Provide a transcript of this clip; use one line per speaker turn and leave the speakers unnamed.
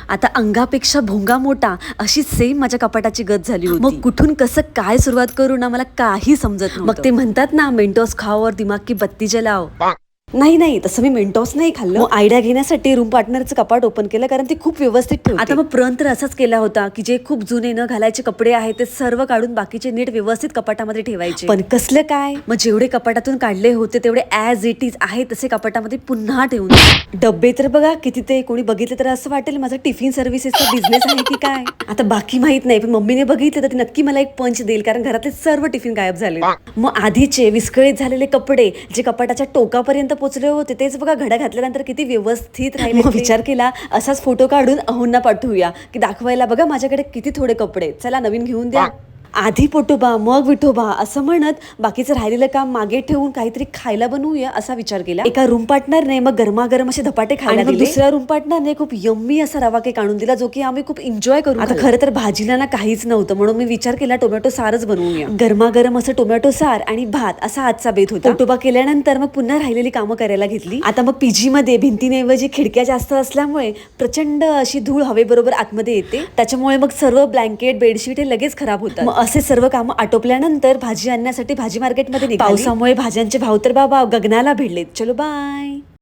आता अंगापेक्षा भोंगा मोठा अशी सेम माझ्या कपाटाची गत झाली होती. मग कुठून कसं काय सुरुवात करू ना मला काही समजत नव्हतं. मग ते म्हणतात ना, मेंटोस खाओ और दिमाग की बत्ती जलाओ. नाही तसं मी मेंटॉस नाही खाल्लं. आयडिया घेण्यासाठी रूम पार्टनरचं कपाट ओपन केलं, कारण ते खूप व्यवस्थित ठेवते. आता मग प्रण तर असाच केला होता की जे खूप जुने न घालायचे कपडे आहेत ते सर्व काढून बाकीचे नीट व्यवस्थित कपाटामध्ये ठेवायचे. पण कसलं काय, मग जेवढे कपाटातून काढले होते तेवढे ॲज इट इज आहे तसे कपाटामध्ये पुन्हा ठेवून. डब्बे तर बघा किती, ते कोणी बघितलं तर असं वाटेल माझा टिफिन सर्व्हिसेसचा बिझनेस आहे की काय. आता बाकी माहित नाही, पण मम्मीने बघितलं तर ती नक्की मला एक पंच देईल, कारण घरातले सर्व टिफिन गायब झाले. मग आधीचे विस्कळीत झालेले कपडे जे कपाटाच्या टोकापर्यंत पोचले होते तेच बघा घड्या घातल्यानंतर किती व्यवस्थित राहिले. विचार केला असाच फोटो काढून अहोंना पाठवूया की दाखवायला, बघा माझ्याकडे किती थोडे कपडे, चला नवीन घेऊन द्या. आधी पोटोबा मग विठोबा असं म्हणत बाकीचं राहिलेलं काम मागे ठेवून काहीतरी खायला बनवूया असा विचार केला. एका रूम पार्टनरने मग गरमागरम असे धपाटे खायला दिले. दुसऱ्या रूम पार्टनरने खूप यम्मी असा रवा केक आणून दिला, जो की आम्ही खूप एन्जॉय करू. आता खरं तर भाजीला ना काहीच नव्हतं, म्हणून मी विचार केला टोमॅटो सारच बनवूया. गरमागरम असं टोमॅटो सार आणि भात असा आजचा बेत होता. पोटोबा केल्यानंतर मग पुन्हा राहिलेली कामं करायला घेतली. आता मग पीजी मध्ये भिंतीऐवजी खिडक्या जास्त असल्यामुळे प्रचंड अशी धूळ हवेबरोबर आतमध्ये येते, त्याच्यामुळे मग सर्व ब्लँकेट बेडशीट हे लगेच खराब होतात. असे सर्व कामं आटोपल्यानंतर भाजी आणण्यासाठी भाजी मार्केटमध्ये निघाली. पावसामुळे भाज्यांचे भाव तर बाबा गगनाला भिडलेत. चलो बाय.